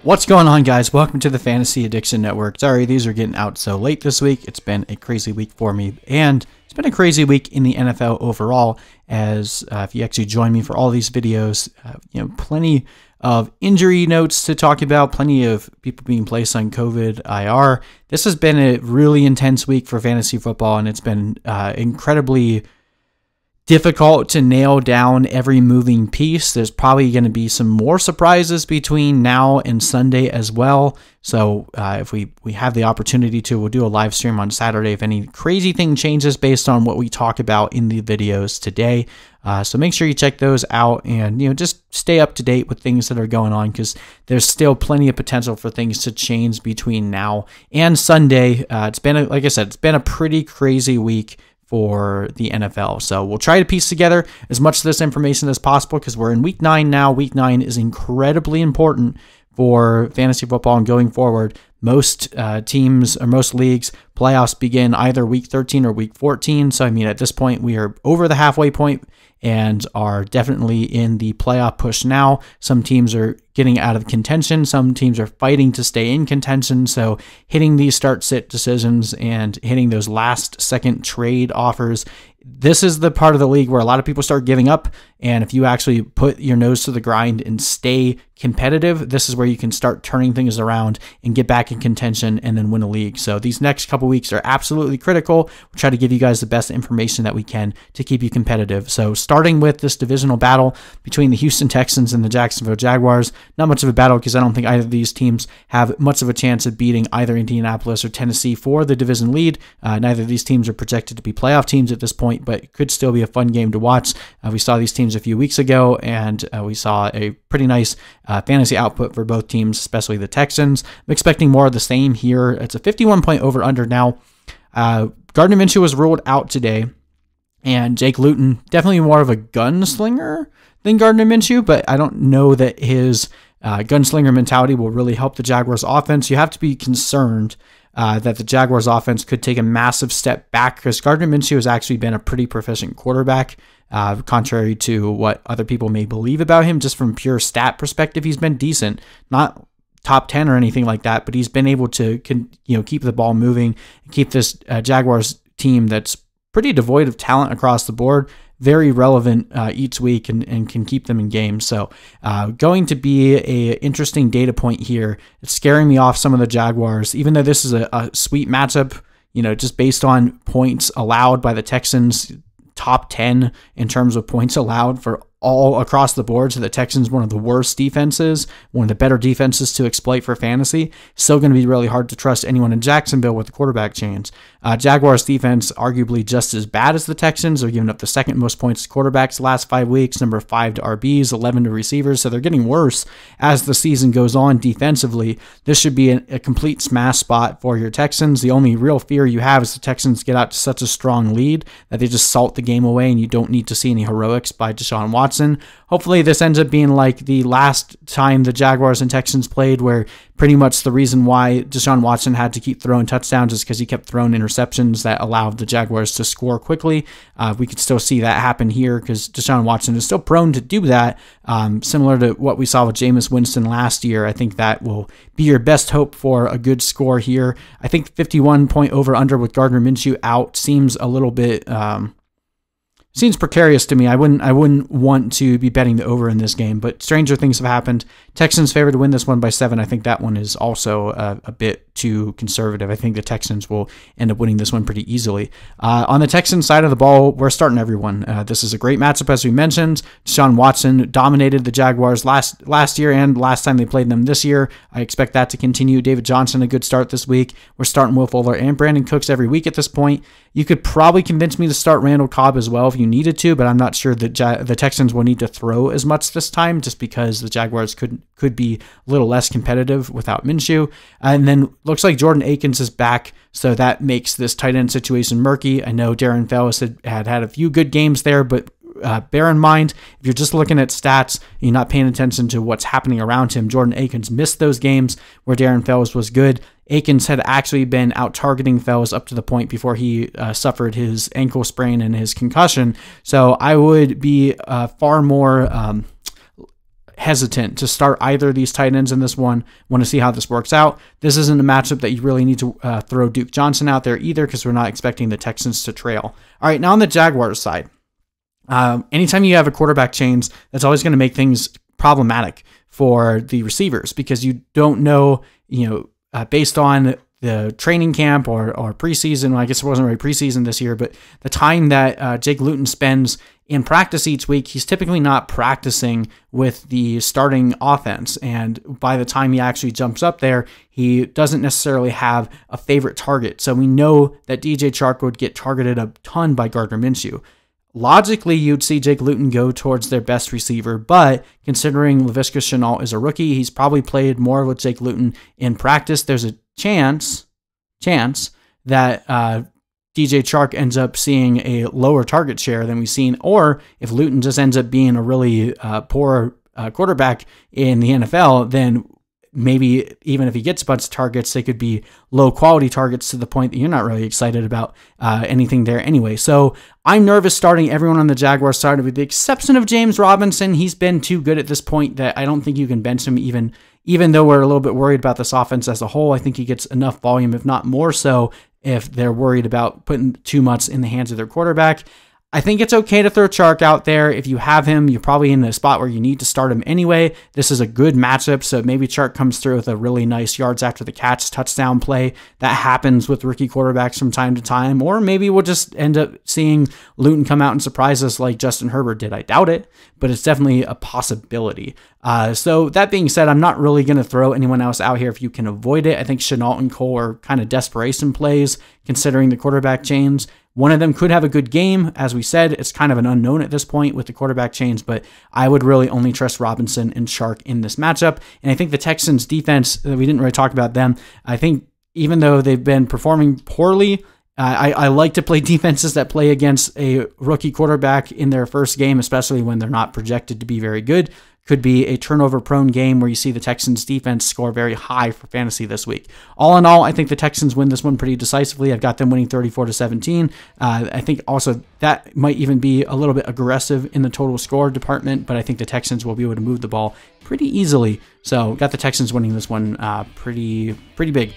What's going on, guys? Welcome to the Fantasy Addiction Network. Sorry, these are getting out so late this week. It's been a crazy week for me, and it's been a crazy week in the NFL overall, as if you actually join me for all these videos, plenty of injury notes to talk about, plenty of people being placed on COVID IR. This has been a really intense week for fantasy football, and it's been incredibly difficult to nail down every moving piece. There's probably going to be some more surprises between now and Sunday as well. So if we have the opportunity to, we'll do a live stream on Saturday if any crazy thing changes based on what we talk about in the videos today. So make sure you check those out and just stay up to date with things that are going on, because there's still plenty of potential for things to change between now and Sunday. It's been, like I said, it's been a pretty crazy week for the NFL. So we'll try to piece together as much of this information as possible, because we're in week 9 now. Week 9 is incredibly important for fantasy football and going forward. Most teams or most leagues, playoffs begin either week 13 or week 14. So, I mean, at this point, we are over the halfway point and are definitely in the playoff push now. Some teams are getting out of contention. Some teams are fighting to stay in contention. So hitting these start-sit decisions and hitting those last-second trade offers, this is the part of the league where a lot of people start giving up. And if you actually put your nose to the grind and stay competitive, this is where you can start turning things around and get back in contention and then win a league. So these next couple weeks are absolutely critical. We'll try to give you guys the best information that we can to keep you competitive. So starting with this divisional battle between the Houston Texans and the Jacksonville Jaguars, not much of a battle because I don't think either of these teams have much of a chance of beating either Indianapolis or Tennessee for the division lead. Neither of these teams are projected to be playoff teams at this point, but it could still be a fun game to watch. We saw these teams a few weeks ago, and we saw a pretty nice fantasy output for both teams, especially the Texans. I'm expecting more of the same here. It's a 51-point over-under now. Gardner Minshew was ruled out today, and Jake Luton, definitely more of a gunslinger than Gardner Minshew, but I don't know that his gunslinger mentality will really help the Jaguars offense. You have to be concerned that the Jaguars offense could take a massive step back, because Gardner Minshew has actually been a pretty proficient quarterback, contrary to what other people may believe about him. Just from pure stat perspective, he's been decent, not top 10 or anything like that, but he's been able to keep the ball moving and keep this Jaguars team that's pretty devoid of talent across the board very relevant each week and can keep them in games. So going to be a interesting data point here. It's scaring me off some of the Jaguars, even though this is a sweet matchup, just based on points allowed by the Texans, top 10 in terms of points allowed for all across the board. So the Texans, one of the worst defenses, one of the better defenses to exploit for fantasy. Still going to be really hard to trust anyone in Jacksonville with the quarterback change. Jaguars defense, arguably just as bad as the Texans. They're giving up the second most points to quarterbacks the last 5 weeks, number 5 to RBs, 11 to receivers. So they're getting worse as the season goes on defensively. This should be a complete smash spot for your Texans. The only real fear you have is the Texans get out to such a strong lead that they just salt the game away and you don't need to see any heroics by Deshaun Watson. Hopefully this ends up being like the last time the Jaguars and Texans played, where pretty much the reason why Deshaun Watson had to keep throwing touchdowns is because he kept throwing interceptions that allowed the Jaguars to score quickly. We could still see that happen here because Deshaun Watson is still prone to do that, similar to what we saw with Jameis Winston last year. I think that will be your best hope for a good score here. I think 51-point over-under with Gardner Minshew out seems a little bit seems precarious to me. I wouldn't want to be betting the over in this game, but stranger things have happened. Texans favored to win this one by 7. I think that one is also a bit too conservative. I think the Texans will end up winning this one pretty easily. On the Texans side of the ball, we're starting everyone. This is a great matchup, as we mentioned. Deshaun Watson dominated the Jaguars last year and last time they played them this year. I expect that to continue. David Johnson, a good start this week. We're starting Will Fuller and Brandin Cooks every week at this point. You could probably convince me to start Randall Cobb as well if you needed to, but I'm not sure that the Texans will need to throw as much this time, just because the Jaguars could be a little less competitive without Minshew. And then looks like Jordan Akins is back, so that makes this tight end situation murky. I know Darren Fells had a few good games there, but bear in mind, if you're just looking at stats, you're not paying attention to what's happening around him. Jordan Akins missed those games where Darren Fells was good. Akins had actually been out-targeting Fells up to the point before he suffered his ankle sprain and his concussion. So I would be far more hesitant to start either of these tight ends in this one. Want to see how this works out. This isn't a matchup that you really need to throw Duke Johnson out there either, because we're not expecting the Texans to trail. All right, now on the Jaguars side, anytime you have a quarterback change, that's always going to make things problematic for the receivers, because you don't know, based on the training camp or preseason. Well, I guess it wasn't really preseason this year, but the time that Jake Luton spends in practice each week, he's typically not practicing with the starting offense. And by the time he actually jumps up there, he doesn't necessarily have a favorite target. So we know that DJ Chark would get targeted a ton by Gardner Minshew. Logically, you'd see Jake Luton go towards their best receiver, but considering Laviska Shenault is a rookie, he's probably played more with Jake Luton in practice. There's a chance that DJ Chark ends up seeing a lower target share than we've seen, or if Luton just ends up being a really poor quarterback in the NFL, then maybe even if he gets a bunch of targets, they could be low quality targets to the point that you're not really excited about anything there anyway. So I'm nervous starting everyone on the Jaguars side, with the exception of James Robinson. He's been too good at this point that I don't think you can bench him, even though we're a little bit worried about this offense as a whole. I think he gets enough volume, if not more so, if they're worried about putting too much in the hands of their quarterback. I think it's okay to throw Chark out there. If you have him, you're probably in a spot where you need to start him anyway. This is a good matchup, so maybe Chark comes through with a really nice yards after the catch touchdown play. That happens with rookie quarterbacks from time to time, or maybe we'll just end up seeing Luton come out and surprise us like Justin Herbert did. I doubt it, but it's definitely a possibility. So that being said, I'm not really going to throw anyone else out here if you can avoid it. I think Shenault and Cole are kind of desperation plays considering the quarterback change. One of them could have a good game. As we said, it's kind of an unknown at this point with the quarterback change, but I would really only trust Robinson and Chark in this matchup. And I think the Texans defense, we didn't really talk about them. I think even though they've been performing poorly, I like to play defenses that play against a rookie quarterback in their first game, especially when they're not projected to be very good. Could be a turnover-prone game where you see the Texans defense score very high for fantasy this week. All in all, I think the Texans win this one pretty decisively. I've got them winning 34-17. I think also that might even be a little bit aggressive in the total score department, but I think the Texans will be able to move the ball pretty easily. So got the Texans winning this one pretty big.